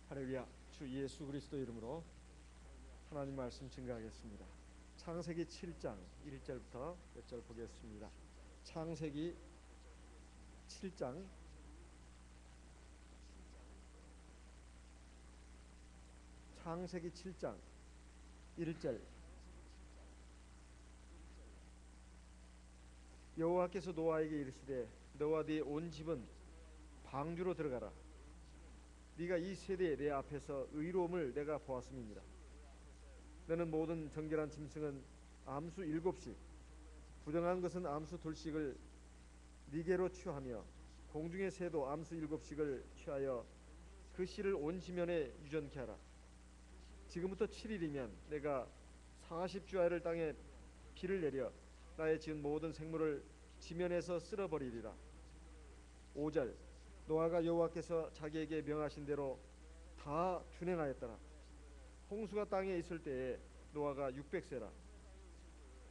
할렐루야. 주 예수 그리스도 이름으로 하나님 말씀 증거하겠습니다. 창세기 7장 1절부터 몇 절 보겠습니다. 창세기 7장 1절. 여호와께서 노아에게 이르시되 너와 네 온 집은 방주로 들어가라. 네가 이 세대에 내 앞에서 의로움을 내가 보았음이니라. 너는 모든 정결한 짐승은 암수 7씩, 부정한 것은 암수 2씩을 네게로 취하며 공중의 새도 암수 7씩을 취하여 그 씨를 온 지면에 유전케 하라. 지금부터 7일이면 내가 40주야를 땅에 비를 내려 나의 지은 모든 생물을 지면에서 쓸어버리리라. 5절. 노아가 여호와께서 자기에게 명하신 대로 다 준행하였더라. 홍수가 땅에 있을 때에 노아가 600세라.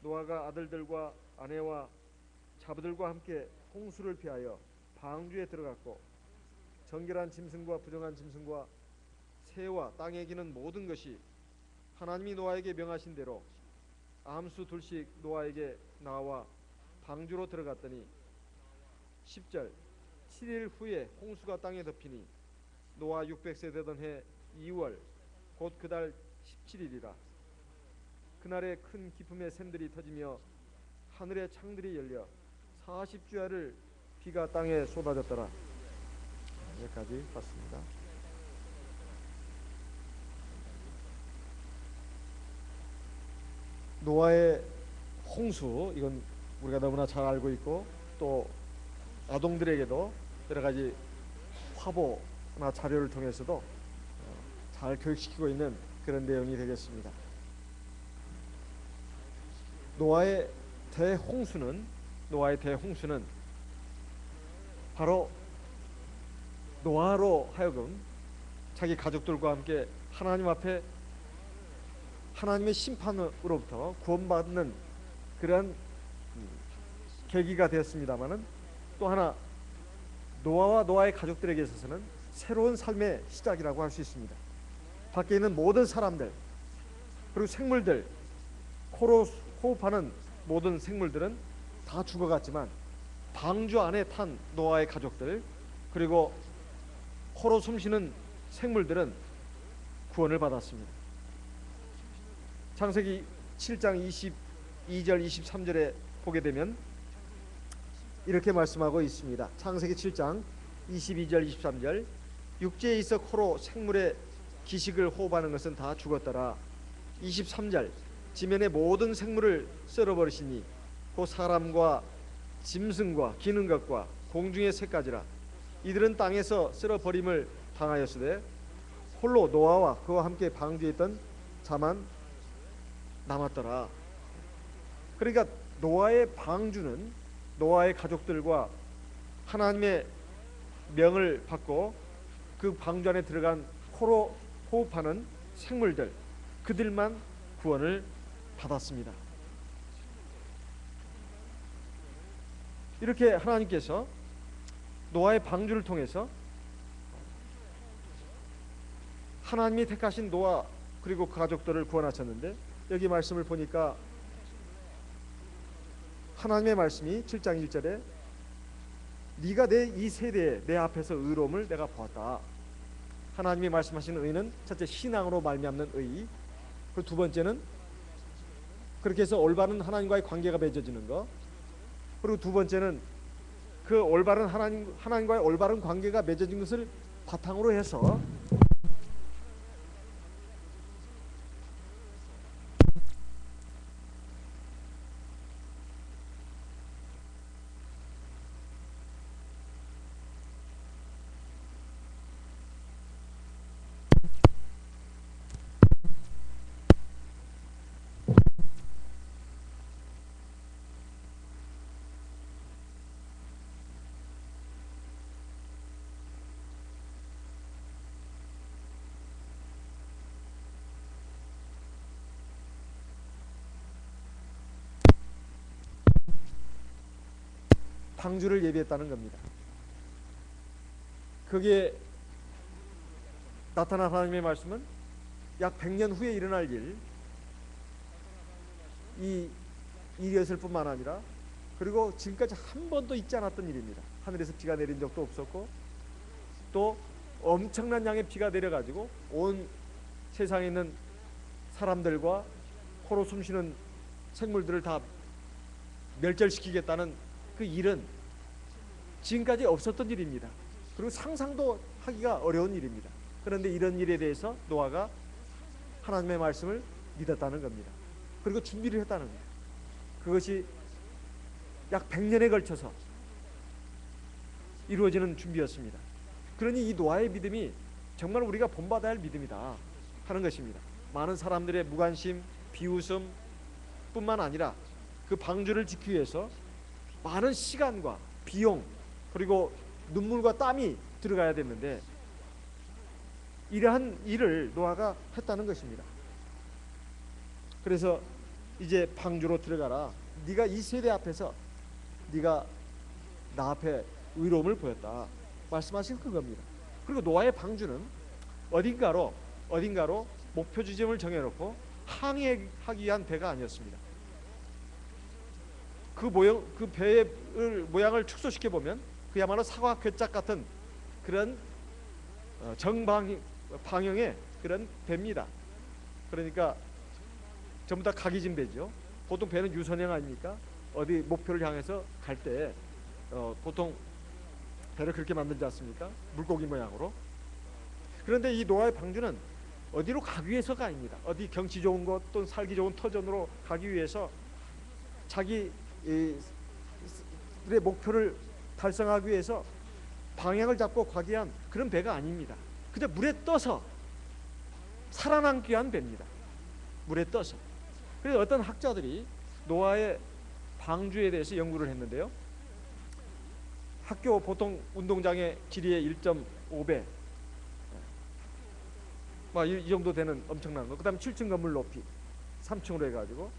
노아가 아들들과 아내와 자부들과 함께 홍수를 피하여 방주에 들어갔고 정결한 짐승과 부정한 짐승과 새와 땅에 기는 모든 것이 하나님이 노아에게 명하신 대로 암수 2씩 노아에게 나와 방주로 들어갔더니 10절. 7일 후에 홍수가 땅에 덮이니 노아 600세 되던 해 2월 곧 그 달 17일이라. 그날에 큰 기품의 샘들이 터지며 하늘의 창들이 열려 40주야를 비가 땅에 쏟아졌더라. 여기까지 봤습니다. 노아의 홍수, 이건 우리가 너무나 잘 알고 있고 또 아동들에게도 여러 가지 화보나 자료를 통해서도 잘 교육시키고 있는 그런 내용이 되겠습니다. 노아의 대홍수는 바로 노아로 하여금 자기 가족들과 함께 하나님 앞에 하나님의 심판으로부터 구원받는 그러한 계기가 되었습니다마는 또 하나 노아와 노아의 가족들에게 있어서는 새로운 삶의 시작이라고 할 수 있습니다. 밖에 있는 모든 사람들 그리고 생물들, 코로 호흡하는 모든 생물들은 다 죽어갔지만 방주 안에 탄 노아의 가족들 그리고 코로 숨쉬는 생물들은 구원을 받았습니다. 창세기 7장 22절 23절에 보게 되면 이렇게 말씀하고 있습니다. 창세기 7장 22절 23절. 육지에 있어 코로 생물의 기식을 호흡하는 것은 다 죽었더라. 23절. 지면의 모든 생물을 썰어버리시니 그 사람과 짐승과 기는 것과 공중의 새까지라. 이들은 땅에서 썰어버림을 당하였으되 홀로 노아와 그와 함께 방주에 있던 자만 남았더라. 그러니까 노아의 방주는 노아의 가족들과 하나님의 명을 받고 그 방주 안에 들어간 코로 호흡하는 생물들, 그들만 구원을 받았습니다. 이렇게 하나님께서 노아의 방주를 통해서 하나님이 택하신 노아 그리고 그 가족들을 구원하셨는데, 여기 말씀을 보니까 하나님의 말씀이 7장 1절에 네가 내 이 세대에 내 앞에서 의로움을 내가 보았다. 하나님이 말씀하시는 의는 첫째 신앙으로 말미암는 의, 그리고 두 번째는 그렇게 해서 올바른 하나님과의 관계가 맺어지는 것, 그리고 두 번째는 그 올바른 하나님과의 올바른 관계가 맺어진 것을 바탕으로 해서 방주를 예비했다는 겁니다. 그게 나타난 하나님의 말씀은 약 100년 후에 일어날 이 일이었을 뿐만 아니라 그리고 지금까지 한 번도 있지 않았던 일입니다. 하늘에서 비가 내린 적도 없었고 또 엄청난 양의 비가 내려가지고 온 세상에 있는 사람들과 코로 숨쉬는 생물들을 다 멸절시키겠다는 그 일은 지금까지 없었던 일입니다. 그리고 상상도 하기가 어려운 일입니다. 그런데 이런 일에 대해서 노아가 하나님의 말씀을 믿었다는 겁니다. 그리고 준비를 했다는 거예요. 그것이 약 100년에 걸쳐서 이루어지는 준비였습니다. 그러니 이 노아의 믿음이 정말 우리가 본받아야 할 믿음이다 하는 것입니다. 많은 사람들의 무관심, 비웃음 뿐만 아니라 그 방주를 지키기 위해서 많은 시간과 비용 그리고 눈물과 땀이 들어가야 됐는데 이러한 일을 노아가 했다는 것입니다. 그래서 이제 방주로 들어가라. 네가 이 세대 앞에서 네가 나 앞에 의로움을 보였다 말씀하신 그겁니다. 그리고 노아의 방주는 어딘가로 목표 지점을 정해놓고 항해하기 위한 배가 아니었습니다. 그 배의 모양을 축소시켜 보면 그야말로 사과 괴짝 같은 그런 방형의 그런 배입니다. 그러니까 전부 다 각이진 배죠. 보통 배는 유선형 아닙니까? 어디 목표를 향해서 갈 때 보통 배를 그렇게 만들지 않습니까? 물고기 모양으로. 그런데 이 노아의 방주는 어디로 가기 위해서가 아닙니다. 어디 경치 좋은 곳 또는 살기 좋은 터전으로 가기 위해서 자기의 목표를 달성하기 위해서 방향을 잡고 가기 위한 그런 배가 아닙니다. 그저 물에 떠서 살아남기 위한 배입니다. 물에 떠서. 그래서 어떤 학자들이 노아의 방주에 대해서 연구를 했는데요. 학교 보통 운동장의 길이의 1.5배 이 정도 되는 엄청난 거. 그 다음에 7층 건물 높이 3층으로 해가지고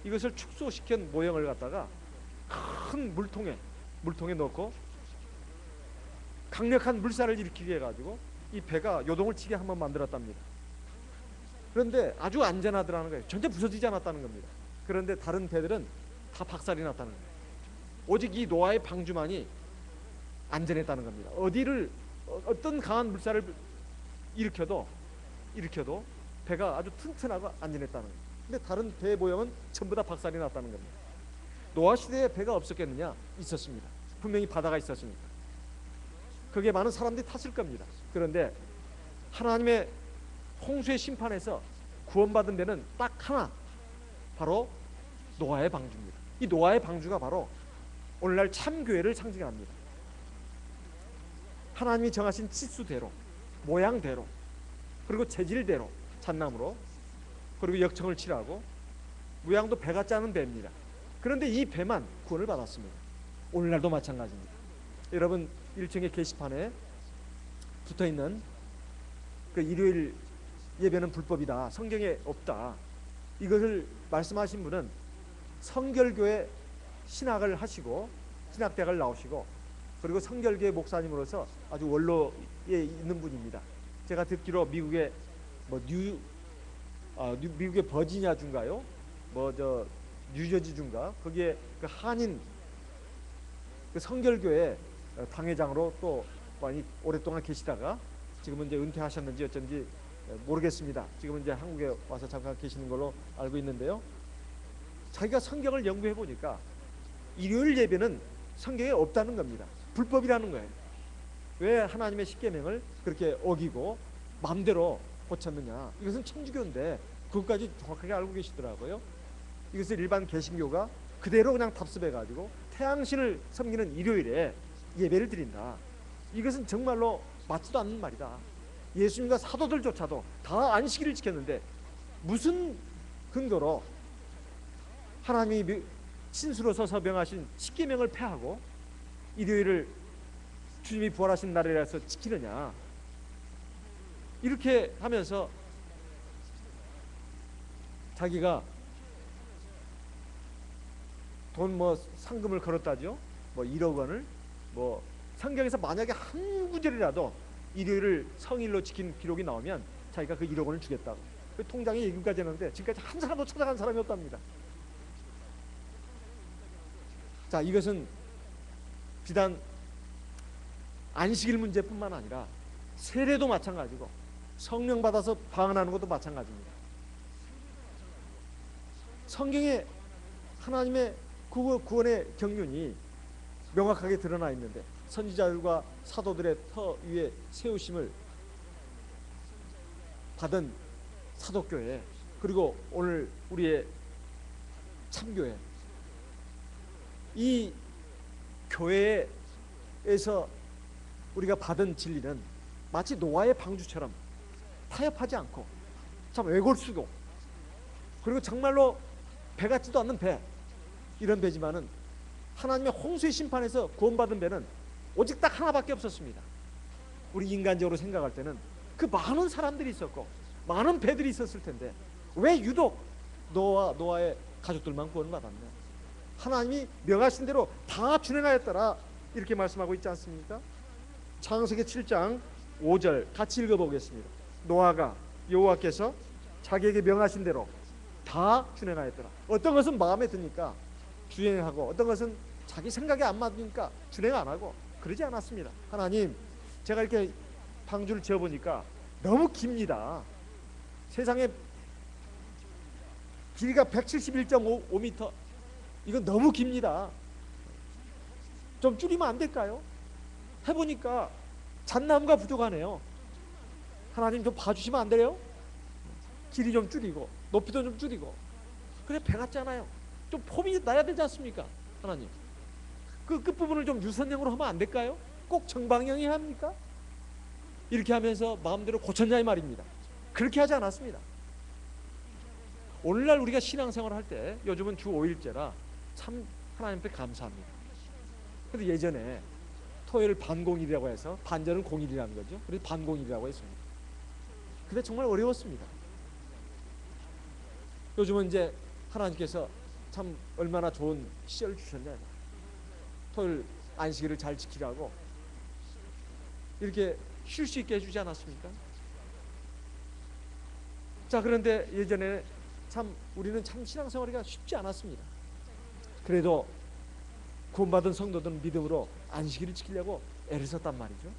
이것을 축소시킨 모형을 갖다가 큰 물통에 넣고 강력한 물살을 일으키게 해가지고 이 배가 요동을 치게 한번 만들었답니다. 그런데 아주 안전하더라는 거예요. 전혀 부서지지 않았다는 겁니다. 그런데 다른 배들은 다 박살이 났다는 거예요. 오직 이 노아의 방주만이 안전했다는 겁니다. 어떤 강한 물살을 일으켜도 배가 아주 튼튼하고 안전했다는 거예요. 근데 다른 배 모형은 전부 다 박살이 났다는 겁니다. 노아 시대에 배가 없었겠느냐? 있었습니다. 분명히 바다가 있었으니까. 거기에 많은 사람들이 탔을 겁니다. 그런데 하나님의 홍수의 심판에서 구원받은 배는 딱 하나, 바로 노아의 방주입니다. 이 노아의 방주가 바로 오늘날 참교회를 상징합니다. 하나님이 정하신 치수대로, 모양대로, 그리고 재질대로 잣나무로, 그리고 역청을 칠하고 모양도 배 같지 않은 배입니다. 그런데 이 배만 구원을 받았습니다. 오늘날도 마찬가지입니다. 여러분 1층의 게시판에 붙어있는 그 일요일 예배는 불법이다, 성경에 없다, 이것을 말씀하신 분은 성결교회 신학을 하시고 신학대학을 나오시고 그리고 성결교회 목사님으로서 아주 원로에 있는 분입니다. 제가 듣기로 미국의 미국의 버지니아 주인가요? 뉴저지 주인가? 거기에 그 한인 그 성결교회 당회장으로 또 많이 오랫동안 계시다가 지금은 이제 은퇴하셨는지 어쩐지 모르겠습니다. 지금은 이제 한국에 와서 잠깐 계시는 걸로 알고 있는데요. 자기가 성경을 연구해 보니까 일요일 예배는 성경에 없다는 겁니다. 불법이라는 거예요. 왜 하나님의 십계명을 그렇게 어기고 마음대로 고쳤느냐? 이것은 천주교인데 그것까지 정확하게 알고 계시더라고요. 이것을 일반 개신교가 그대로 그냥 답습해 가지고 태양신을 섬기는 일요일에 예배를 드린다. 이것은 정말로 맞지도 않는 말이다. 예수님과 사도들조차도 다 안식일을 지켰는데 무슨 근거로 하나님이 신수로 서서 명하신 십계명을 폐하고 일요일을 주님이 부활하신 날이라서 지키느냐? 이렇게 하면서 자기가 돈 상금을 걸었다죠. 1억 원을 성경에서 만약에 한 구절이라도 일요일을 성일로 지킨 기록이 나오면 자기가 그 1억 원을 주겠다고 그 통장에 예금까지 했는데 지금까지 한 사람도 찾아간 사람이 없답니다. 자, 이것은 비단 안식일 문제뿐만 아니라 세례도 마찬가지고 성령 받아서 방언하는 것도 마찬가지입니다. 성경에 하나님의 구원의 경륜이 명확하게 드러나 있는데 선지자들과 사도들의 터 위에 세우심을 받은 사도교회, 그리고 오늘 우리의 참교회, 이 교회에서 우리가 받은 진리는 마치 노아의 방주처럼 타협하지 않고 참 외골수고, 그리고 정말로 배 같지도 않는 배, 이런 배지만은 하나님의 홍수의 심판에서 구원받은 배는 오직 딱 하나밖에 없었습니다. 우리 인간적으로 생각할 때는 그 많은 사람들이 있었고 많은 배들이 있었을 텐데 왜 유독 노아의 가족들만 구원받았냐? 하나님이 명하신 대로 다 준행하였더라, 이렇게 말씀하고 있지 않습니까? 창세기 7장 5절 같이 읽어보겠습니다. 노아가 여호와께서 자기에게 명하신 대로 다 준행하였더라. 어떤 것은 마음에 드니까 준행하고 어떤 것은 자기 생각에 안 맞으니까 준행 안 하고 그러지 않았습니다. 하나님, 제가 이렇게 방주를 지어보니까 너무 깁니다. 세상에 길이가 171.5m, 이건 너무 깁니다. 좀 줄이면 안 될까요? 해보니까 잣나무가 부족하네요. 하나님 좀 봐주시면 안 돼요? 길이 좀 줄이고 높이도 좀 줄이고. 그래, 배 같잖아요. 좀 폼이 나야 되지 않습니까? 하나님, 그 끝부분을 좀 유선형으로 하면 안 될까요? 꼭 정방향이 합니까? 이렇게 하면서 마음대로 고쳤냐 이 말입니다. 그렇게 하지 않았습니다. 오늘날 우리가 신앙생활을 할 때, 요즘은 주 5일제라 참 하나님 앞에 감사합니다. 근데 예전에 토요일 반공일이라고 해서, 반절은 공일이라는 거죠. 그래서 반공일이라고 했습니다. 근데 정말 어려웠습니다. 요즘은 이제 하나님께서 참 얼마나 좋은 시절을 주셨냐. 토요일 안식일을 잘 지키라고 이렇게 쉴 수 있게 해주지 않았습니까? 자, 그런데 예전에 참 우리는 참 신앙생활이 쉽지 않았습니다. 그래도 구원받은 성도들은 믿음으로 안식일을 지키려고 애를 썼단 말이죠.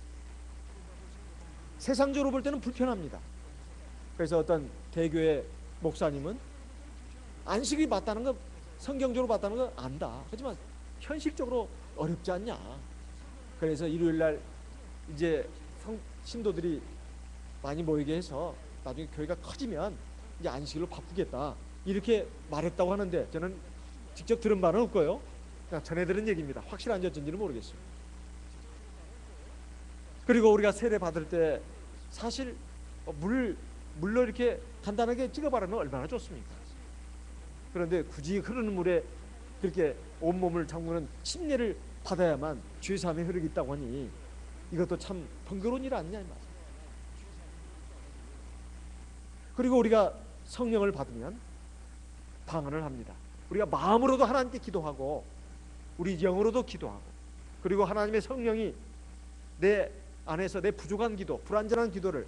세상적으로 볼 때는 불편합니다. 그래서 어떤 대교회 목사님은 안식이 맞다는 거, 성경적으로 맞다는 거 안다. 하지만 현실적으로 어렵지 않냐. 그래서 일요일날 이제 신도들이 많이 모이게 해서 나중에 교회가 커지면 이제 안식일로 바꾸겠다, 이렇게 말했다고 하는데 저는 직접 들은 바는 없고요. 그냥 전해 들은 얘기입니다. 확실한지 어쩐지는 모르겠어요. 그리고 우리가 세례 받을 때 사실 물로 이렇게 간단하게 찍어바르면 얼마나 좋습니까? 그런데 굳이 흐르는 물에 그렇게 온몸을 잠그는 침례를 받아야만 죄사함의 흐르기 있다고 하니 이것도 참 번거로운 일 아니냐 이 말이에요. 그리고 우리가 성령을 받으면 방언을 합니다. 우리가 마음으로도 하나님께 기도하고 우리 영으로도 기도하고, 그리고 하나님의 성령이 내 안에서 내 부족한 기도, 불완전한 기도를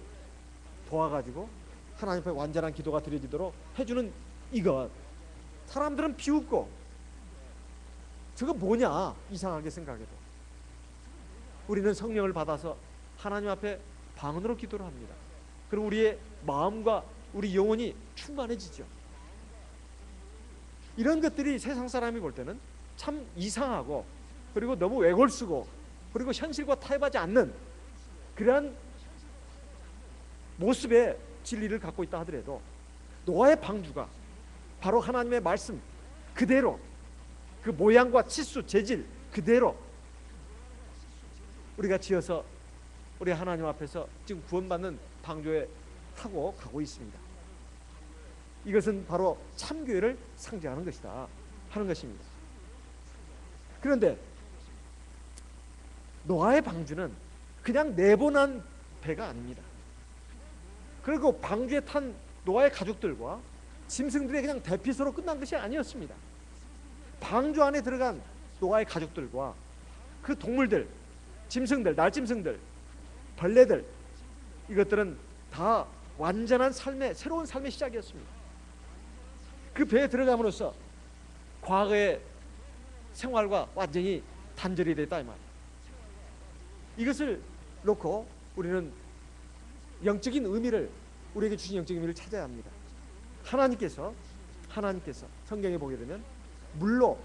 도와가지고 하나님 앞에 완전한 기도가 드려지도록 해주는 이것, 사람들은 비웃고 저거 뭐냐 이상하게 생각해도 우리는 성령을 받아서 하나님 앞에 방언으로 기도를 합니다. 그리고 우리의 마음과 우리 영혼이 충만해지죠. 이런 것들이 세상 사람이 볼 때는 참 이상하고, 그리고 너무 외골쓰고, 그리고 현실과 타협하지 않는 그러한 모습의 진리를 갖고 있다 하더라도 노아의 방주가 바로 하나님의 말씀 그대로, 그 모양과 치수, 재질 그대로 우리가 지어서 우리 하나님 앞에서 지금 구원받는 방주에 타고 가고 있습니다. 이것은 바로 참교회를 상징하는 것이다 하는 것입니다. 그런데 노아의 방주는 그냥 내보낸 배가 아닙니다. 그리고 방주에 탄 노아의 가족들과 짐승들의 그냥 대피소로 끝난 것이 아니었습니다. 방주 안에 들어간 노아의 가족들과 그 동물들, 짐승들, 날짐승들, 벌레들, 이것들은 다 완전한 삶의, 새로운 삶의 시작이었습니다. 그 배에 들어감으로써 과거의 생활과 완전히 단절이 됐다 이 말이에요. 이것을 놓고 우리는 영적인 의미를, 우리에게 주신 영적인 의미를 찾아야 합니다. 하나님께서 성경에 보게 되면 물로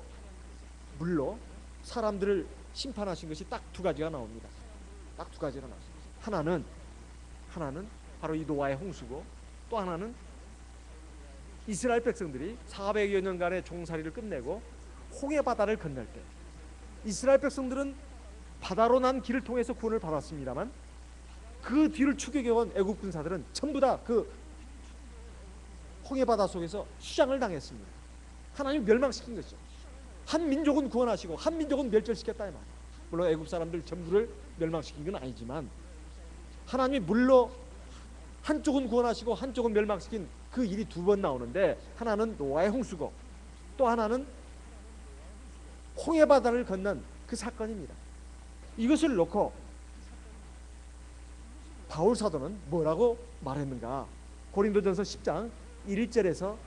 사람들을 심판하신 것이 딱 두 가지가 나옵니다. 딱 두 가지가 나옵니다. 하나는 바로 이 노아의 홍수고, 또 하나는 이스라엘 백성들이 400여 년간의 종살이를 끝내고 홍해 바다를 건널 때, 이스라엘 백성들은 바다로 난 길을 통해서 구원을 받았습니다만 그 뒤를 추격해온 애국 군사들은 전부 다 그 홍해 바다 속에서 수장을 당했습니다. 하나님 멸망시킨 것이죠. 한 민족은 구원하시고 한 민족은 멸절시켰다 이 말이에요. 물론 애국 사람들 전부를 멸망시킨 건 아니지만 하나님이 물로 한쪽은 구원하시고 한쪽은 멸망시킨 그 일이 두 번 나오는데, 하나는 노아의 홍수고 또 하나는 홍해 바다를 건넌 그 사건입니다. 이것을 놓고 바울 사도는 뭐라고 말했는가? 고린도전서 10장 1절에서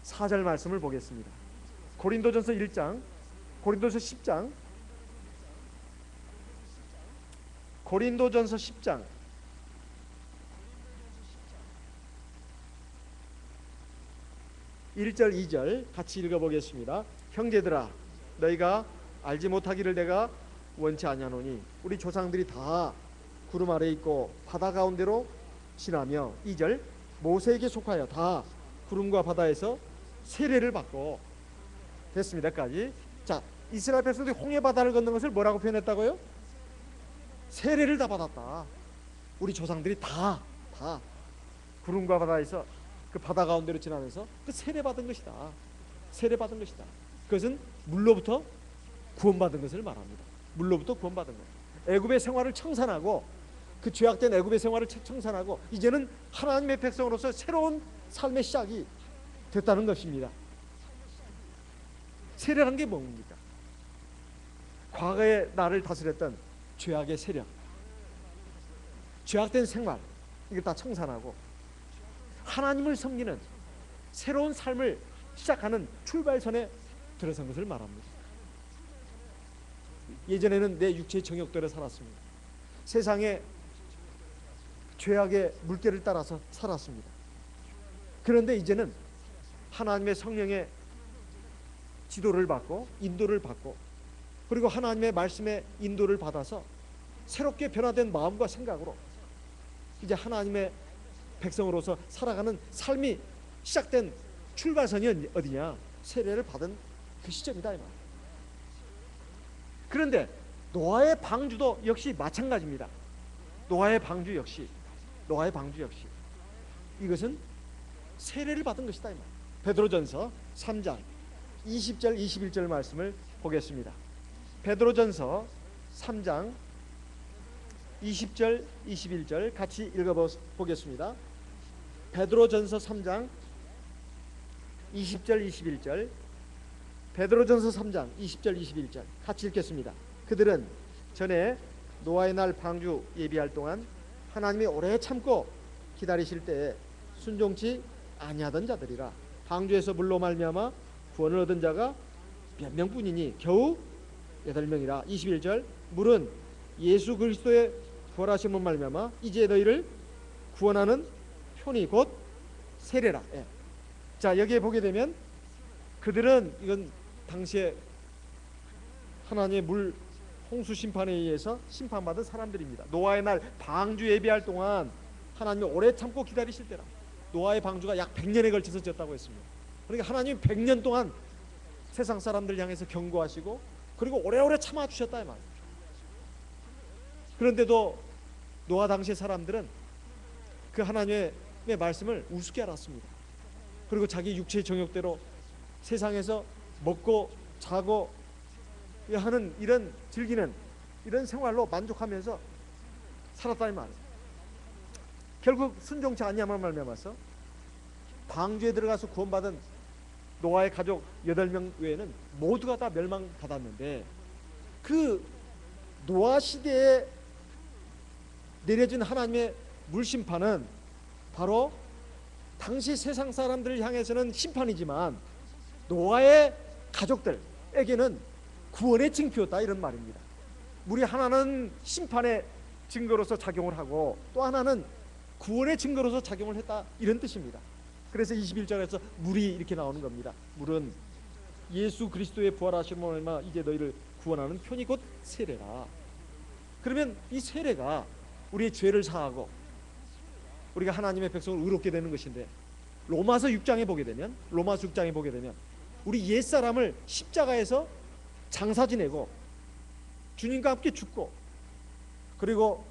4절 말씀을 보겠습니다. 고린도전서 10장 1절 2절 같이 읽어보겠습니다. 형제들아, 너희가 알지 못하기를 내가 원치 아니하노니 우리 조상들이 다 구름 아래 있고 바다 가운데로 지나며, 2절 모세에게 속하여 다 구름과 바다에서 세례를 받고, 됐습니다까지. 자, 이스라엘 백성들이 홍해 바다를 걷는 것을 뭐라고 표현했다고요? 세례를 다 받았다. 우리 조상들이 다 구름과 바다에서 그 바다 가운데로 지나면서 그 세례받은 것이다. 세례받은 것이다. 그것은 물로부터 구원받은 것을 말합니다. 물로부터 구원받은 것. 애굽의 생활을 청산하고, 그 죄악된 애굽의 생활을 청산하고 이제는 하나님의 백성으로서 새로운 삶의 시작이 됐다는 것입니다. 세례란 게 뭡니까? 과거에 나를 다스렸던 죄악의 세력, 죄악된 생활, 이걸 다 청산하고 하나님을 섬기는 새로운 삶을 시작하는 출발선에 들어선 것을 말합니다. 예전에는 내 육체의 정욕대로 살았습니다. 세상의 죄악의 물결을 따라서 살았습니다. 그런데 이제는 하나님의 성령의 지도를 받고 인도를 받고, 그리고 하나님의 말씀의 인도를 받아서 새롭게 변화된 마음과 생각으로 이제 하나님의 백성으로서 살아가는 삶이 시작된 출발선이 어디냐? 세례를 받은 그 시점이다 이 말이에요. 그런데 노아의 방주도 역시 마찬가지입니다. 노아의 방주 역시 이것은 세례를 받은 것이다 이 말이에요. 베드로전서 3장 20절 21절 말씀을 보겠습니다. 베드로전서 3장 20절 21절 같이 읽어보겠습니다. 베드로전서 3장 20절 21절, 베드로전서 3장 20절 21절 같이 읽겠습니다. 그들은 전에 노아의 날 방주 예비할 동안 하나님이 오래 참고 기다리실 때에 순종치 아니하던 자들이라. 방주에서 물로 말미암아 구원을 얻은 자가 몇 명뿐이니 겨우 8명이라. 21절 물은 예수 그리스도의 부활하심으로 말미암아 이제 너희를 구원하는 표니 곧 세례라. 예. 자, 여기에 보게 되면 그들은, 이건 당시에 하나님의 물 홍수 심판에 의해서 심판받은 사람들입니다. 노아의 날 방주 예비할 동안 하나님이 오래 참고 기다리실 때라. 노아의 방주가 약 100년에 걸쳐서 졌다고 했습니다. 그러니까 하나님이 100년 동안 세상 사람들 향해서 경고하시고 그리고 오래오래 참아주셨다 이 말이에요. 그런데도 노아 당시의 사람들은 그 하나님의 말씀을 우습게 알았습니다. 그리고 자기 육체의 정욕대로 세상에서 먹고 자고 하는 이런 즐기는 이런 생활로 만족하면서 살았다 이 말이에요. 결국 순종치 아니하면 말미암아서 방주에 들어가서 구원받은 노아의 가족 8명 외에는 모두가 다 멸망받았는데, 그 노아 시대에 내려진 하나님의 물심판은 바로 당시 세상 사람들을 향해서는 심판이지만 노아의 가족들에게는 구원의 징표였다, 이런 말입니다. 물이 하나는 심판의 증거로서 작용을 하고 또 하나는 구원의 증거로서 작용을 했다, 이런 뜻입니다. 그래서 21절에서 물이 이렇게 나오는 겁니다. 물은 예수 그리스도의 부활하심으로 말미암아 이제 너희를 구원하는 편이 곧 세례라. 그러면 이 세례가 우리의 죄를 사하고 우리가 하나님의 백성을 의롭게 되는 것인데, 로마서 6장에 보게 되면 우리 옛사람을 십자가에서 장사 지내고 주님과 함께 죽고 그리고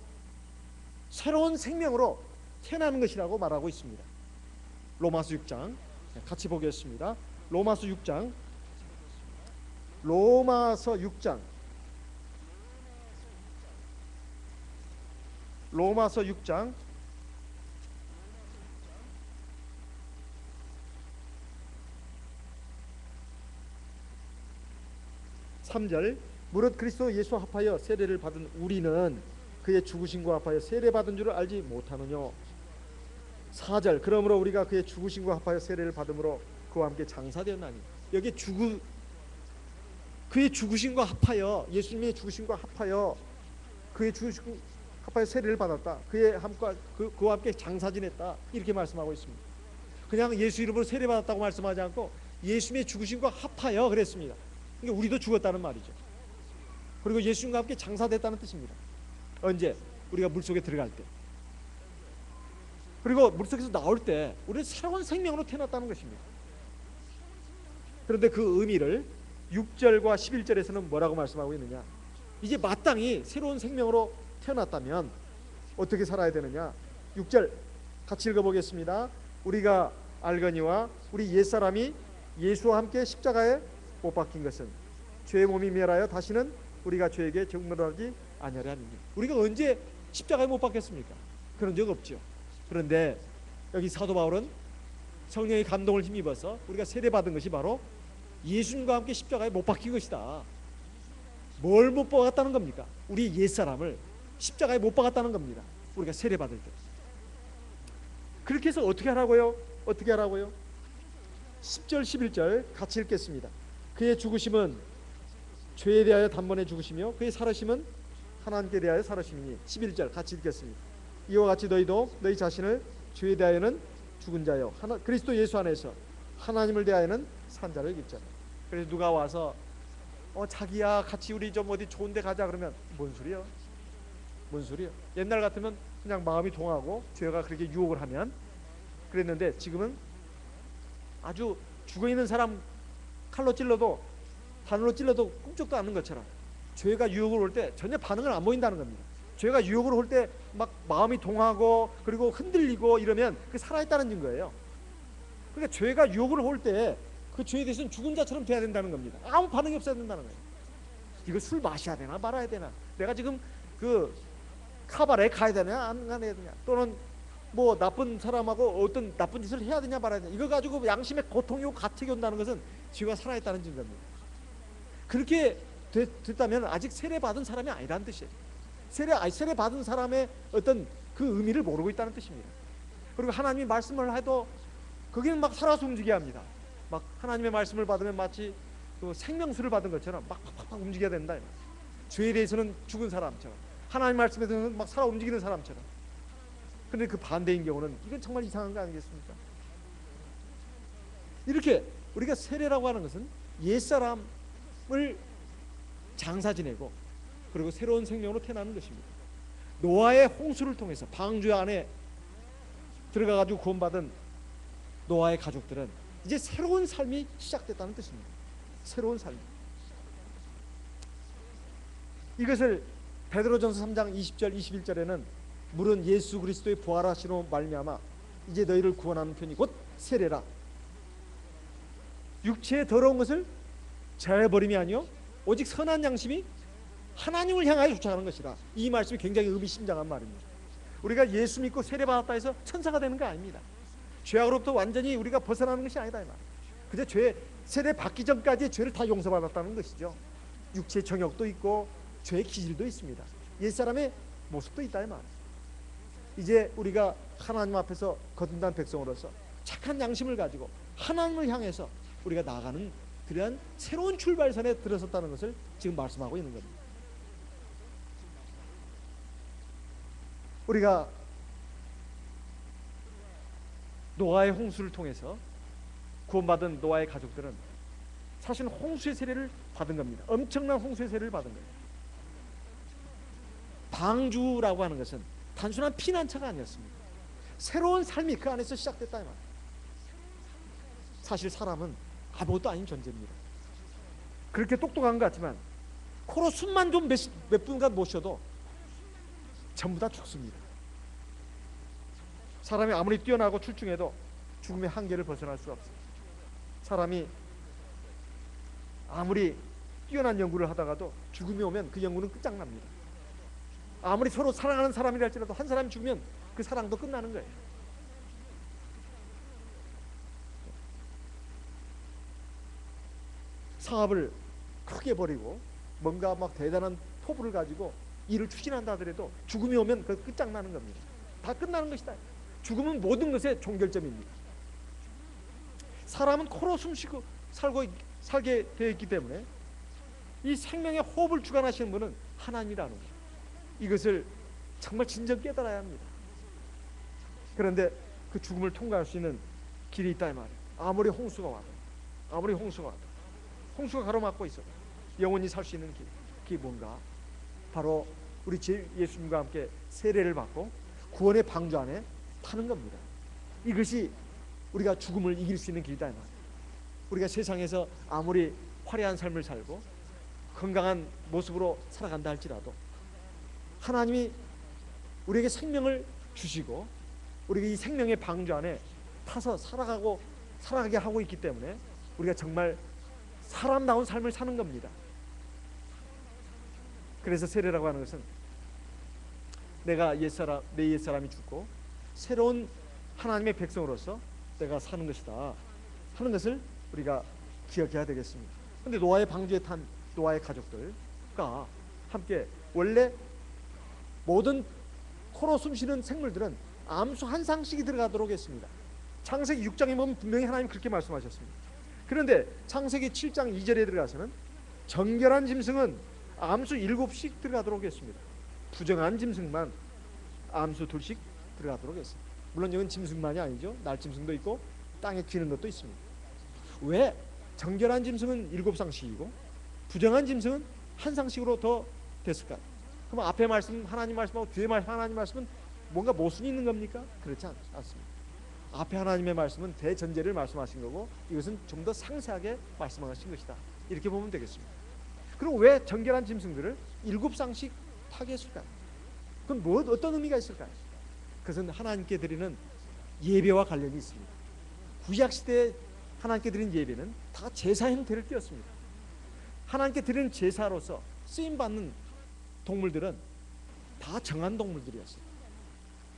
새로운 생명으로 태어나는 것이라고 말하고 있습니다. 로마서 6장 같이 보겠습니다. 로마서 6장 3절 무릇 그리스도 예수 합하여 세례를 받은 우리는 그의 죽으심과 합하여 세례받은 줄을 알지 못하느뇨. 4절 그러므로 우리가 그의 죽으심과 합하여 세례를 받음으로 그와 함께 장사되었나니. 여기 그의 죽으심과 합하여, 예수님의 죽으심과 합하여 그의 죽으심과 합하여 세례를 받았다. 그와 함께 장사 지냈다, 이렇게 말씀하고 있습니다. 그냥 예수 이름으로 세례 받았다고 말씀하지 않고 예수님의 죽으심과 합하여 그랬습니다. 그러니까 우리도 죽었다는 말이죠. 그리고 예수님과 함께 장사됐다는 뜻입니다. 언제? 우리가 물속에 들어갈 때. 그리고 물속에서 나올 때 우리는 새로운 생명으로 태어났다는 것입니다. 그런데 그 의미를 6절과 11절에서는 뭐라고 말씀하고 있느냐? 이제 마땅히 새로운 생명으로 태어났다면 어떻게 살아야 되느냐? 6절 같이 읽어보겠습니다. 우리가 알거니와 우리 옛사람이 예수와 함께 십자가에 못 박힌 것은 죄의 몸이 멸하여 다시는 우리가 죄에게 적물하지 아니하려 함이니. 우리가 언제 십자가에 못 박혔습니까? 그런 적 없죠. 그런데 여기 사도 바울은 성령의 감동을 힘입어서 우리가 세례받은 것이 바로 예수님과 함께 십자가에 못 박힌 것이다. 뭘 못 박았다는 겁니까? 우리 옛사람을 십자가에 못 박았다는 겁니다. 우리가 세례받을 때. 그렇게 해서 어떻게 하라고요? 10절 11절 같이 읽겠습니다. 그의 죽으심은 죄에 대하여 단번에 죽으시며 그의 살으심은 하나님께 대하여 살으심이니. 11절 같이 읽겠습니다. 이와 같이 너희도 너희 자신을 죄에 대하여는 죽은 자요 그리스도 예수 안에서 하나님을 대하여는 산 자를 입잖아. 그래서 누가 와서 자기야 같이 우리 좀 어디 좋은 데 가자 그러면 뭔 소리야? 옛날 같으면 그냥 마음이 동하고 죄가 그렇게 유혹을 하면 그랬는데, 지금은 아주 죽어있는 사람 칼로 찔러도 바늘로 찔러도 꿈쩍도 않는 것처럼 죄가 유혹을 올 때 전혀 반응을 안 보인다는 겁니다. 죄가 유혹을 올 때 막 마음이 동하고 그리고 흔들리고 이러면 그게 살아있다는 증거예요. 그러니까 죄가 유혹을 올 때 그 죄에 대해서는 죽은 자처럼 돼야 된다는 겁니다. 아무 반응이 없어야 된다는 거예요. 이거 술 마셔야 되나 말아야 되나, 내가 지금 그 카바레에 가야 되냐 안 가야 되냐, 또는 뭐 나쁜 사람하고 어떤 나쁜 짓을 해야 되냐 말아야 되냐, 이거 가지고 양심의 고통이 오고 가책이 온다는 것은 죄가 살아있다는 증거입니다. 그렇게 됐다면 아직 세례 받은 사람이 아니라는 뜻이에요. 세례 받은 사람의 어떤 그 의미를 모르고 있다는 뜻입니다. 그리고 하나님이 말씀을 해도 거기는 막 살아서 움직여야 합니다. 막 하나님의 말씀을 받으면 마치 그 생명수를 받은 것처럼 막 움직여야 된다. 죄에 대해서는 죽은 사람처럼, 하나님 말씀에 대해서는 막 살아 움직이는 사람처럼. 그런데 그 반대인 경우는 이건 정말 이상한 거 아니겠습니까? 이렇게 우리가 세례라고 하는 것은 옛사람을 장사 지내고 그리고 새로운 생명으로 태어나는 것입니다. 노아의 홍수를 통해서 방주 안에 들어가가지고 구원받은 노아의 가족들은 이제 새로운 삶이 시작됐다는 뜻입니다. 새로운 삶. 이것을 베드로전서 3장 20절 21절에는 물은 예수 그리스도의 부활하심으로 말미암아 이제 너희를 구원하는 편이 곧 세례라. 육체의 더러운 것을 제어해버림이 아니요 오직 선한 양심이 하나님을 향하여 쫓아가는 것이라. 이 말씀이 굉장히 의미심장한 말입니다. 우리가 예수 믿고 세례받았다 해서 천사가 되는 거 아닙니다. 죄악으로부터 완전히 우리가 벗어나는 것이 아니다 이 말. 그저 세례 받기 전까지 죄를 다 용서받았다는 것이죠. 육체의 정욕도 있고 죄의 기질도 있습니다. 옛사람의 모습도 있다 이 말. 이제 우리가 하나님 앞에서 거듭난 백성으로서 착한 양심을 가지고 하나님을 향해서 우리가 나아가는 그러한 새로운 출발선에 들어섰다는 것을 지금 말씀하고 있는 겁니다. 우리가 노아의 홍수를 통해서 구원받은 노아의 가족들은 사실 홍수의 세례를 받은 겁니다. 엄청난 홍수의 세례를 받은 거예요. 방주라고 하는 것은 단순한 피난처가 아니었습니다. 새로운 삶이 그 안에서 시작됐다 이 말이에요. 사실 사람은 아무것도 아닌 존재입니다. 그렇게 똑똑한 것 같지만 코로 숨만 좀 몇 분간 못 쉬어도 전부 다 죽습니다. 사람이 아무리 뛰어나고 출중해도 죽음의 한계를 벗어날 수가 없어요. 사람이 아무리 뛰어난 연구를 하다가도 죽음이 오면 그 연구는 끝장납니다. 아무리 서로 사랑하는 사람이라 할지라도 한 사람이 죽으면 그 사랑도 끝나는 거예요. 사업을 크게 벌이고 뭔가 막 대단한 포부를 가지고 일을 추진한다 하더라도 죽음이 오면 그 끝장나는 겁니다. 다 끝나는 것이다. 죽음은 모든 것의 종결점입니다. 사람은 코로 숨쉬고 살게 되어 있기 때문에 이 생명의 호흡을 주관하시는 분은 하나님이라는 거예요. 이것을 정말 진정 깨달아야 합니다. 그런데 그 죽음을 통과할 수 있는 길이 있다 이 말이에요. 아무리 홍수가 와도 홍수가 가로막고 있어도 영원히 살 수 있는 길, 그게 뭔가? 바로 우리 예수님과 함께 세례를 받고 구원의 방주 안에 타는 겁니다. 이것이 우리가 죽음을 이길 수 있는 길이다 이 말이에요. 우리가 세상에서 아무리 화려한 삶을 살고 건강한 모습으로 살아간다 할지라도 하나님이 우리에게 생명을 주시고 우리가 이 생명의 방주 안에 타서 살아가게 하고 있기 때문에 우리가 정말 사람다운 삶을 사는 겁니다. 그래서 세례라고 하는 것은 내가 내 옛사람이 죽고 새로운 하나님의 백성으로서 내가 사는 것이다 하는 것을 우리가 기억해야 되겠습니다. 그런데 노아의 방주에 탄 노아의 가족들과 함께 원래 모든 코로 숨쉬는 생물들은 암수 한 상씩이 들어가도록 했습니다. 창세기 6장에 보면 분명히 하나님 그렇게 말씀하셨습니다. 그런데 창세기 7장 2절에 들어가서는 정결한 짐승은 암수 7씩 들어가도록 했습니다. 부정한 짐승만 암수 2씩 들어가도록 했습니다. 물론 이건 짐승만이 아니죠. 날짐승도 있고 땅에 기는 것도 있습니다. 왜 정결한 짐승은 7상씩이고 부정한 짐승은 한 상씩으로 더 됐을까요? 그럼 앞에 말씀 하나님 말씀하고 뒤에 하나님 말씀은 뭔가 모순이 있는 겁니까? 그렇지 않습니다. 앞에 하나님의 말씀은 대전제를 말씀하신 거고 이것은 좀 더 상세하게 말씀하신 것이다. 이렇게 보면 되겠습니다. 그럼 왜 정결한 짐승들을 7상씩 타게 했을까요? 그건 어떤 의미가 있을까요? 그것은 하나님께 드리는 예배와 관련이 있습니다. 구약시대에 하나님께 드리는 예배는 다 제사 형태를 띄었습니다. 하나님께 드리는 제사로서 쓰임받는 동물들은 다 정한 동물들이었어요.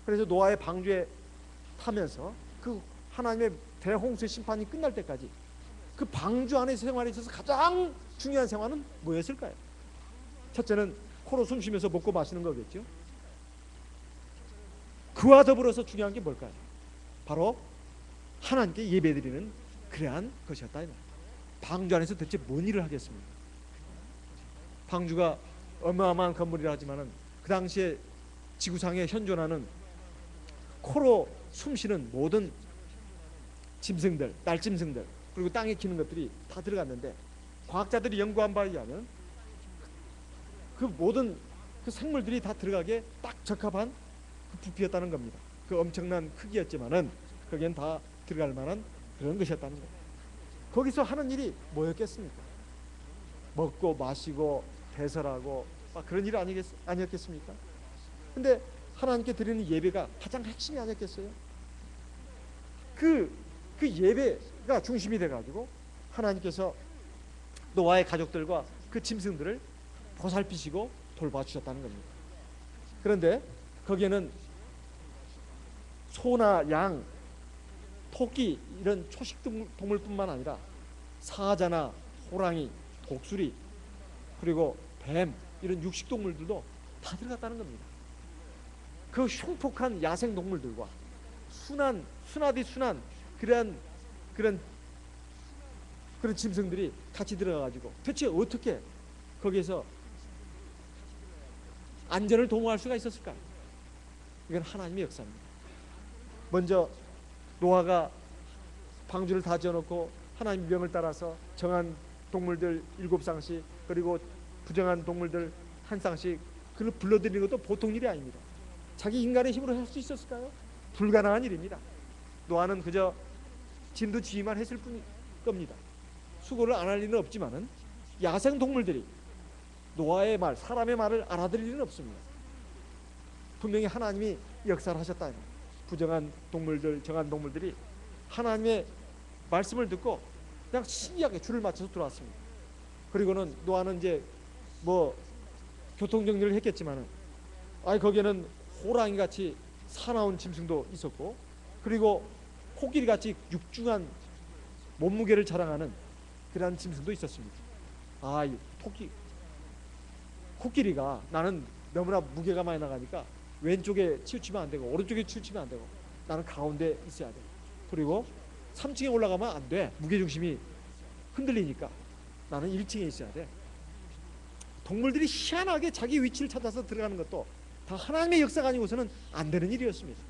그래서 노아의 방주에 타면서 그 하나님의 대홍수의 심판이 끝날 때까지 그 방주 안에서 생활에 있어서 가장 중요한 생활은 뭐였을까요? 첫째는 코로 숨쉬면서 먹고 마시는 거겠죠. 그와 더불어서 중요한 게 뭘까요? 바로 하나님께 예배드리는 그러한 것이었다. 방주 안에서 대체 뭔 일을 하겠습니까? 방주가 어마어마한 건물이라 하지만은 그 당시에 지구상에 현존하는 코로 숨쉬는 모든 짐승들, 날짐승들 그리고 땅에 기는 것들이 다 들어갔는데 과학자들이 연구한 바에 의하면 그 모든 그 생물들이 다 들어가기에 딱 적합한 그 부피였다는 겁니다. 그 엄청난 크기였지만은 거기엔 다 들어갈 만한 그런 것이었다는 거예요. 거기서 하는 일이 뭐였겠습니까? 먹고 마시고 배설하고 그런 일 아니었겠습니까? 근데 하나님께 드리는 예배가 가장 핵심이 아니었겠어요? 그 예배가 중심이 돼가지고 하나님께서 노아의 가족들과 그 짐승들을 보살피시고 돌봐주셨다는 겁니다. 그런데 거기에는 소나 양, 토끼 이런 초식 동물뿐만 아니라 사자나 호랑이, 독수리 그리고 뱀 이런 육식 동물들도 다 들어갔다는 겁니다. 그 흉폭한 야생 동물들과 순하디 순한 그런 짐승들이 같이 들어가가지고 대체 어떻게 거기에서 안전을 도모할 수가 있었을까? 이건 하나님의 역사입니다. 먼저 노아가 방주를 다 지어놓고 하나님 명을 따라서 정한 동물들 7쌍씩 그리고 부정한 동물들 1쌍씩 그걸 불러들이는 것도 보통 일이 아닙니다. 자기 인간의 힘으로 할 수 있었을까요? 불가능한 일입니다. 노아는 그저 진두지휘만 했을 뿐일 겁니다. 수고를 안 할 리는 없지만은 야생 동물들이 노아의 말, 사람의 말을 알아들을 리는 없습니다. 분명히 하나님이 역사를 하셨다. 부정한 동물들, 정한 동물들이 하나님의 말씀을 듣고 그냥 신기하게 줄을 맞춰서 들어왔습니다. 그리고는 노아는 이제 뭐 교통정리를 했겠지만은 거기에는 호랑이 같이 사나운 짐승도 있었고 그리고 코끼리 같이 육중한 몸무게를 자랑하는 그러한 짐승도 있었습니다. 코끼리가 나는 너무나 무게가 많이 나가니까 왼쪽에 치우치면 안 되고 오른쪽에 치우치면 안 되고 나는 가운데 있어야 돼. 그리고 3층에 올라가면 안 돼. 무게중심이 흔들리니까 나는 1층에 있어야 돼. 동물들이 희한하게 자기 위치를 찾아서 들어가는 것도 다 하나님의 역사가 아니고서는 안 되는 일이었습니다.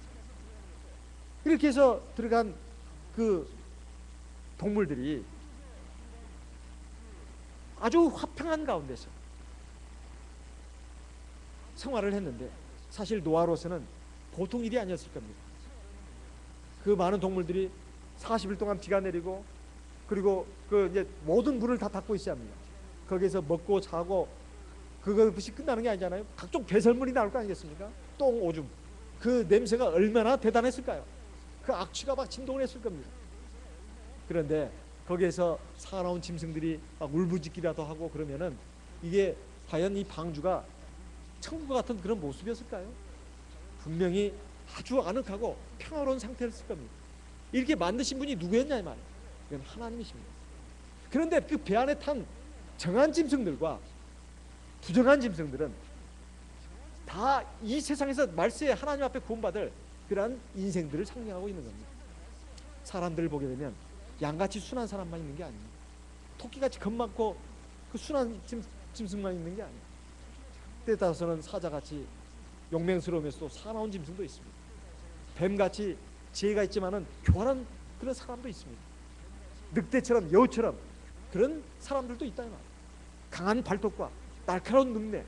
이렇게 해서 들어간 그 동물들이 아주 화평한 가운데서 생활을 했는데 사실 노아로서는 보통 일이 아니었을 겁니다. 그 많은 동물들이 40일 동안 비가 내리고 그리고 그 이제 모든 물을 다 닦고 있어야 합니다. 거기에서 먹고 자고 그것이 끝나는 게 아니잖아요. 각종 배설물이 나올 거 아니겠습니까? 똥, 오줌. 그 냄새가 얼마나 대단했을까요? 그 악취가 막 진동을 했을 겁니다. 그런데 거기에서 사나운 짐승들이 막 울부짖기라도 하고 그러면은 이게 과연 이 방주가 천국 같은 그런 모습이었을까요? 분명히 아주 아늑하고 평화로운 상태였을 겁니다. 이렇게 만드신 분이 누구였냐 이 말이에요. 이건 하나님이십니다. 그런데 그 배 안에 탄 정한 짐승들과 부정한 짐승들은 다 이 세상에서 말세에 하나님 앞에 구원받을 그러한 인생들을 상징하고 있는 겁니다. 사람들을 보게 되면 양같이 순한 사람만 있는 게 아닙니다. 토끼같이 겁 많고 그 순한 짐승만 있는 게 아닙니다. 때에 따라서는 사자같이 용맹스러우면서도 사나운 짐승도 있습니다. 뱀같이 지혜가 있지만은 교활한 그런 사람도 있습니다. 늑대처럼 여우처럼 그런 사람들도 있다 이 말이에요. 강한 발톱과 날카로운 눈매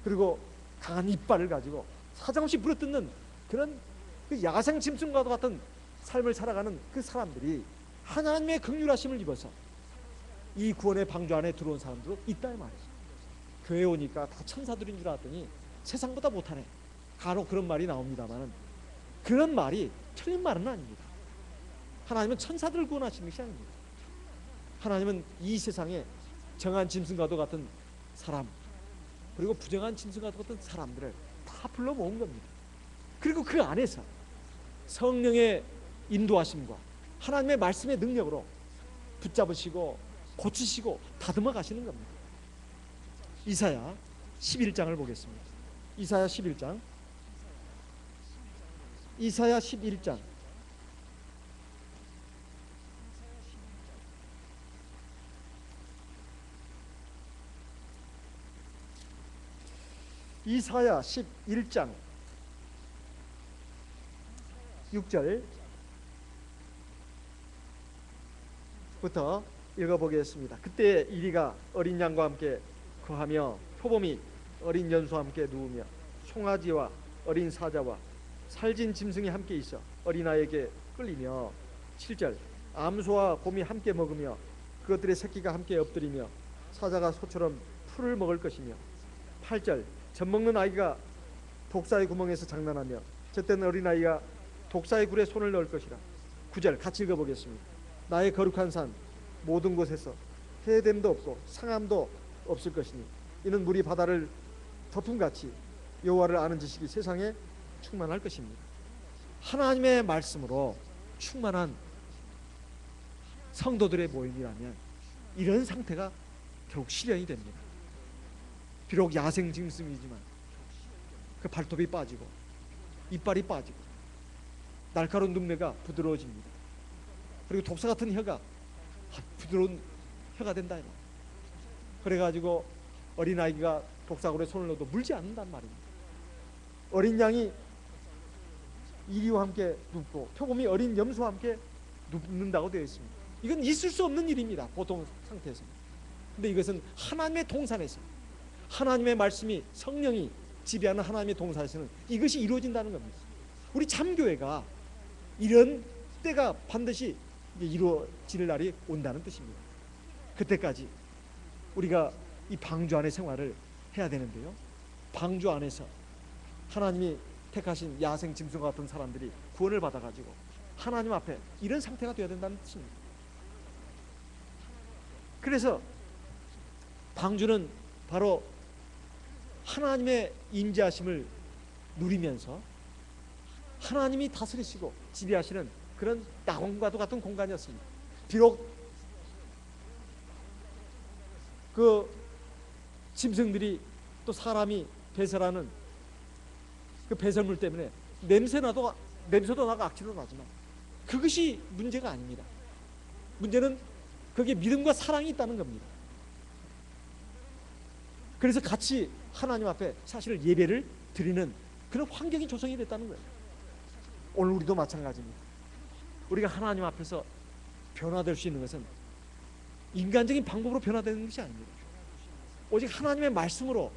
그리고 강한 이빨을 가지고 사정없이 물어뜯는 그런 그 야생 짐승과도 같은 삶을 살아가는 그 사람들이 하나님의 긍휼하심을 입어서 이 구원의 방주 안에 들어온 사람들도 있다 이 말이에요. 교회 오니까 다 천사들인 줄 알았더니 세상보다 못하네. 간혹 그런 말이 나옵니다만은 그런 말이 틀린 말은 아닙니다. 하나님은 천사들을 구원하시는 것이 아닙니다. 하나님은 이 세상에 정한 짐승과도 같은 사람 그리고 부정한 짐승과도 같은 사람들을 다 불러 모은 겁니다. 그리고 그 안에서 성령의 인도하심과 하나님의 말씀의 능력으로 붙잡으시고 고치시고 다듬어 가시는 겁니다. 이사야 11장을 보겠습니다. 이사야 11장 이사야 11장 이사야 11장 6절부터 읽어보겠습니다. 그때 이리가 어린 양과 함께 거하며 표범이 어린 연수와 함께 누우며 송아지와 어린 사자와 살진 짐승이 함께 있어 어린아이에게 끌리며 7절 암소와 곰이 함께 먹으며 그것들의 새끼가 함께 엎드리며 사자가 소처럼 풀을 먹을 것이며 8절 젖먹는 아이가 독사의 구멍에서 장난하며 젖된 어린아이가 독사의 굴에 손을 넣을 것이라. 9절 같이 읽어보겠습니다. 나의 거룩한 산 모든 곳에서 해됨도 없고 상함도 없을 것이니 이는 물이 바다를 덮음같이 여호와를 아는 지식이 세상에 충만할 것입니다. 하나님의 말씀으로 충만한 성도들의 모임이라면 이런 상태가 결국 실현이 됩니다. 비록 야생 짐승이지만 그 발톱이 빠지고 이빨이 빠지고 날카로운 눈매가 부드러워집니다. 그리고 독사 같은 혀가 부드러운 혀가 된다. 그래가지고 어린아이가 독사골에 손을 넣어도 물지 않는단 말입니다. 어린 양이 이리와 함께 눕고 표범이 어린 염소와 함께 눕는다고 되어 있습니다. 이건 있을 수 없는 일입니다. 보통 상태에서는. 근데 이것은 하나님의 동산에서, 하나님의 말씀이, 성령이 지배하는 하나님의 동산에서는 이것이 이루어진다는 겁니다. 우리 참교회가 이런 때가 반드시 이루어질 날이 온다는 뜻입니다. 그때까지 우리가 이 방주 안의 생활을 해야 되는데요, 방주 안에서 하나님이 택하신 야생 짐승과 같은 사람들이 구원을 받아가지고 하나님 앞에 이런 상태가 되어야 된다는 뜻입니다. 그래서 방주는 바로 하나님의 임재하심을 누리면서 하나님이 다스리시고 지배하시는 그런 낙원과도 같은 공간이었습니다. 비록 그 짐승들이 또 사람이 배설하는 그 배설물 때문에 냄새도 나고 악취도 나지만 그것이 문제가 아닙니다. 문제는 거기에 믿음과 사랑이 있다는 겁니다. 그래서 같이 하나님 앞에 사실 예배를 드리는 그런 환경이 조성이 됐다는 거예요. 오늘 우리도 마찬가지입니다. 우리가 하나님 앞에서 변화될 수 있는 것은 인간적인 방법으로 변화되는 것이 아닙니다. 오직 하나님의 말씀으로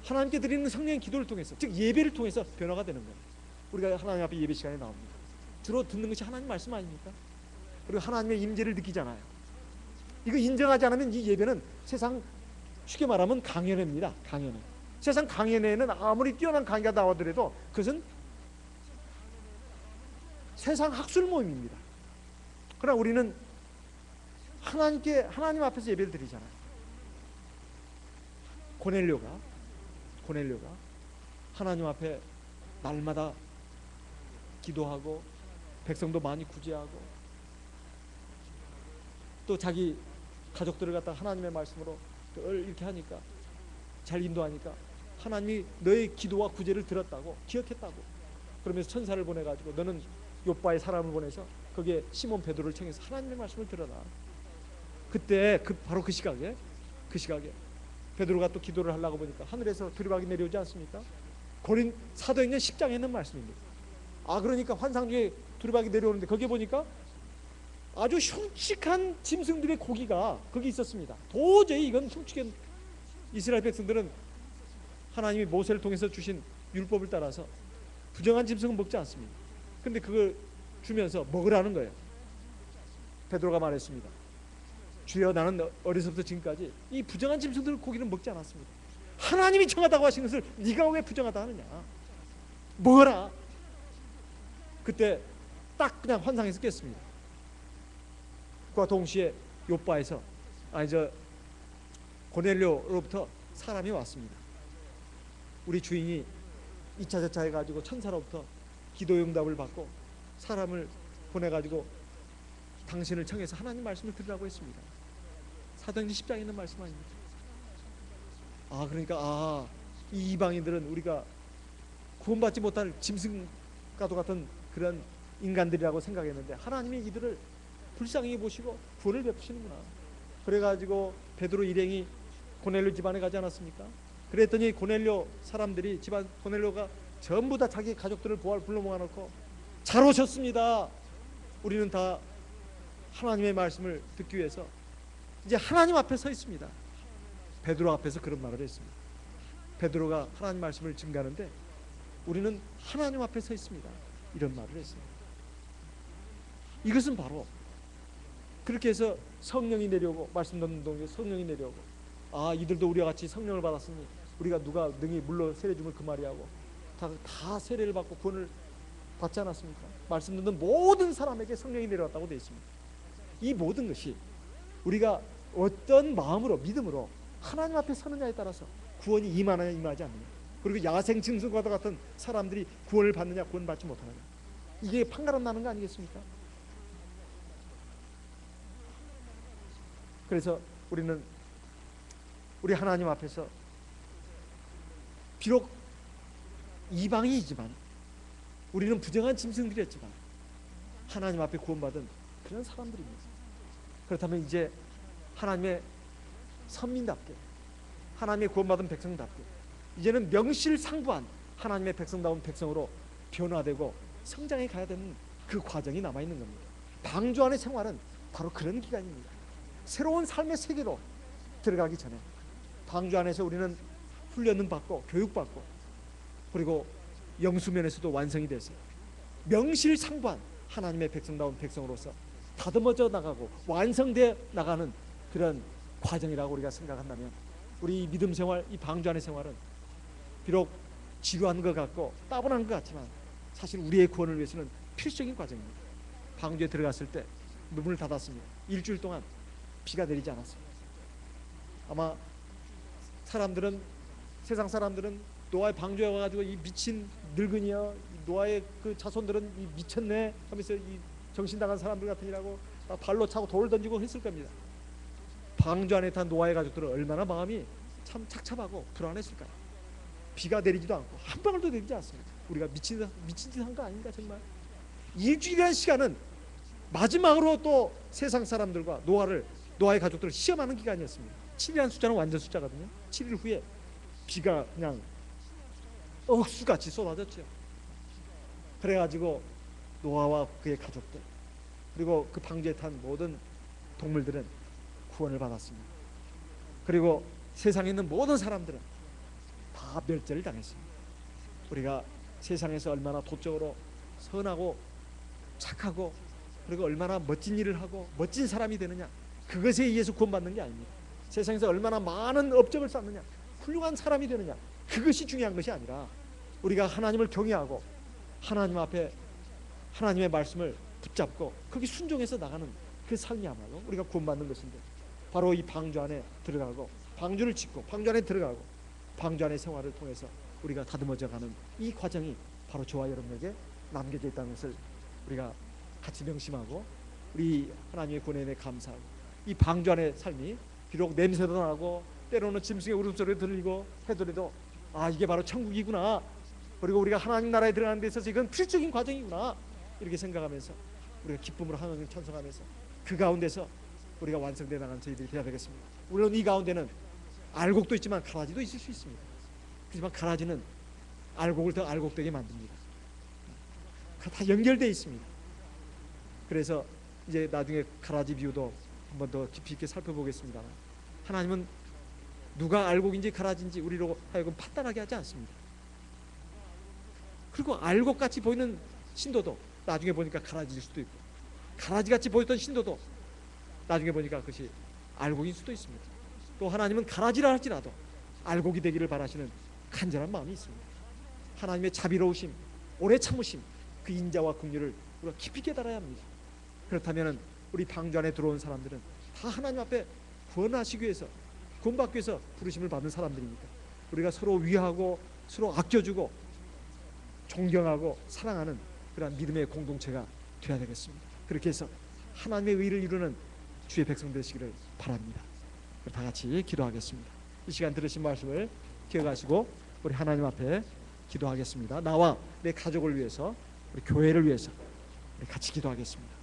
하나님께 드리는 성령의 기도를 통해서, 즉 예배를 통해서 변화가 되는 거예요. 우리가 하나님 앞에 예배 시간에 나옵니다. 주로 듣는 것이 하나님 말씀 아닙니까? 그리고 하나님의 임재를 느끼잖아요. 이거 인정하지 않으면 이 예배는 세상, 쉽게 말하면 강연회입니다. 강연회. 세상 강연회에는 아무리 뛰어난 강의가 나오더라도 그것은 세상 학술 모임입니다. 그러나 우리는 하나님 앞에서 예배를 드리잖아요. 고넬료가 하나님 앞에 날마다 기도하고 백성도 많이 구제하고 또 자기 가족들을 갖다 하나님의 말씀으로 늘 이렇게 하니까, 잘 인도하니까 하나님이 너의 기도와 구제를 들었다고, 기억했다고, 그러면서 천사를 보내가지고 너는 욥바의 사람을 보내서 거기에 시몬 베드로를 청해서 하나님의 말씀을 들어라. 그때 바로 그 시각에 베드로가 또 기도를 하려고 보니까 하늘에서 두루박이 내려오지 않습니까? 고린 사도행전 10장에 있는 말씀입니다. 그러니까 환상 중에 두루박이 내려오는데 거기에 보니까 아주 흉측한 짐승들의 고기가 거기 있었습니다. 도저히 이건 흉측한, 이스라엘 백성들은 하나님이 모세를 통해서 주신 율법을 따라서 부정한 짐승은 먹지 않습니다. 근데 그걸 주면서 먹으라는 거예요. 베드로가 말했습니다. 주여, 나는 어려서부터 지금까지 이 부정한 짐승들 고기는 먹지 않았습니다. 하나님이 정하다고 하신 것을 네가 왜 부정하다 하느냐, 먹어라. 그때 딱 그냥 환상에서 깼습니다. 그와 동시에 욥바에서 고넬료로부터 사람이 왔습니다. 우리 주인이 이차저차 해가지고 천사로부터 기도 응답을 받고 사람을 보내가지고 당신을 청해서 하나님 말씀을 들으라고 했습니다. 사도행전 10장에 있는 말씀 아닙니까? 그러니까 이 이방인들은 우리가 구원받지 못할 짐승과도 같은 그런 인간들이라고 생각했는데 하나님이 이들을 불쌍히 보시고 구원을 베푸시는구나. 그래가지고 베드로 일행이 고넬료 집안에 가지 않았습니까? 그랬더니 고넬료 사람들이, 집안 고넬료가 전부 다 자기 가족들을 불러 모아놓고 잘 오셨습니다. 우리는 다 하나님의 말씀을 듣기 위해서 이제 하나님 앞에 서 있습니다. 베드로 앞에서 그런 말을 했습니다. 베드로가 하나님 말씀을 증가하는데 우리는 하나님 앞에 서 있습니다. 이런 말을 했습니다. 이것은 바로 그렇게 해서 성령이 내려오고, 말씀 듣는 동안에 성령이 내려오고, 이들도 우리와 같이 성령을 받았으니 우리가 누가 능히 물로 세례 줌을 금하리하고 다 세례를 받고 구원을 받지 않았습니까? 말씀 듣는 모든 사람에게 성령이 내려왔다고 되어 있습니다. 이 모든 것이 우리가 어떤 마음으로, 믿음으로 하나님 앞에 서느냐에 따라서 구원이 임하느냐 임하지 않느냐, 그리고 야생 짐승과도 같은 사람들이 구원을 받느냐 구원받지 못하느냐, 이게 판가름 나는 거 아니겠습니까? 그래서 우리는 우리 하나님 앞에서 비록 이방인이지만 우리는 부정한 짐승들이었지만 하나님 앞에 구원받은 그런 사람들입니다. 그렇다면 이제 하나님의 선민답게, 하나님의 구원받은 백성답게 이제는 명실상부한 하나님의 백성다운 백성으로 변화되고 성장해 가야 되는 그 과정이 남아있는 겁니다. 방주 안의 생활은 바로 그런 기간입니다. 새로운 삶의 세계로 들어가기 전에 방주 안에서 우리는 훈련은 받고 교육받고 그리고 영수면에서도 완성이 돼서 명실상부한 하나님의 백성다운 백성으로서 다듬어져 나가고 완성되어 나가는 그런 과정이라고 우리가 생각한다면 우리 믿음 생활, 이 방주 안의 생활은 비록 지루한 것 같고 따분한 것 같지만 사실 우리의 구원을 위해서는 필수적인 과정입니다. 방주에 들어갔을 때 문을 닫았습니다. 일주일 동안 비가 내리지 않았습니다. 아마 세상 사람들은 노아의 방주에 와가지고 이 미친 늙은이여, 노아의 그 자손들은 이 미쳤네 하면서 이 정신 나간 사람들 같으니라고 발로 차고 돌을 던지고 했을 겁니다. 방주 안에 탄 노아의 가족들은 얼마나 마음이 참 착잡하고 불안했을까요? 비가 내리지도 않고 한 방울도 내리지 않습니다. 우리가 미친 짓 한 거 아닌가 정말? 일주일이라는 시간은 마지막으로 또 세상 사람들과 노아의 가족들을 시험하는 기간이었습니다. 7이라는 숫자는 완전 숫자거든요. 7일 후에 비가 그냥 억수같이 쏟아졌죠. 그래가지고 노아와 그의 가족들 그리고 그 방주에 탄 모든 동물들은 구원을 받았습니다. 그리고 세상에 있는 모든 사람들은 다 멸절을 당했습니다. 우리가 세상에서 얼마나 도적으로 선하고 착하고 그리고 얼마나 멋진 일을 하고 멋진 사람이 되느냐, 그것에 의해서 구원받는 게 아닙니다. 세상에서 얼마나 많은 업적을 쌓느냐, 훌륭한 사람이 되느냐, 그것이 중요한 것이 아니라 우리가 하나님을 경외하고 하나님 앞에 하나님의 말씀을 붙잡고 거기 순종해서 나가는 그 삶이야말로 우리가 구원받는 것인데, 바로 이 방주 안에 들어가고 방주를 짓고 방주 안에 들어가고 방주 안의 생활을 통해서 우리가 다듬어져가는 이 과정이 바로 저와 여러분에게 남겨져 있다는 것을 우리가 같이 명심하고 우리 하나님의 구원에 감사하고, 이 방주 안의 삶이 비록 냄새도 나고 때로는 짐승의 울음소리도 들리고 해더라도 이게 바로 천국이구나, 그리고 우리가 하나님 나라에 들어가는 데 있어서 이건 필수적인 과정이구나, 이렇게 생각하면서 우리가 기쁨으로 하나님을 찬송하면서 그 가운데서 우리가 완성되어 나가는 저희들이 되어야 되겠습니다. 물론 이 가운데는 알곡도 있지만 가라지도 있을 수 있습니다. 하지만 가라지는 알곡을 더 알곡되게 만듭니다. 다 연결되어 있습니다. 그래서 이제 나중에 가라지 비유도 한번 더 깊이 있게 살펴보겠습니다. 하나님은 누가 알곡인지 가라지인지 우리로 하여금 판단하게 하지 않습니다. 그리고 알곡같이 보이는 신도도 나중에 보니까 가라지일 수도 있고, 가라지같이 보였던 신도도 나중에 보니까 그것이 알곡일 수도 있습니다. 또 하나님은 가라지라 할지라도 알곡이 되기를 바라시는 간절한 마음이 있습니다. 하나님의 자비로우심, 오래 참으심, 그 인자와 긍휼을 우리가 깊이 깨달아야 합니다. 그렇다면 우리 방주 안에 들어온 사람들은 다 하나님 앞에 구원하시기 위해서, 구원받기 위해서 부르심을 받은 사람들이니까 우리가 서로 위하고 서로 아껴주고 존경하고 사랑하는 그런 믿음의 공동체가 되어야 되겠습니다. 그렇게 해서 하나님의 의를 이루는 주의 백성 되시기를 바랍니다. 다 같이 기도하겠습니다. 이 시간 들으신 말씀을 기억하시고 우리 하나님 앞에 기도하겠습니다. 나와 내 가족을 위해서, 우리 교회를 위해서 우리 같이 기도하겠습니다.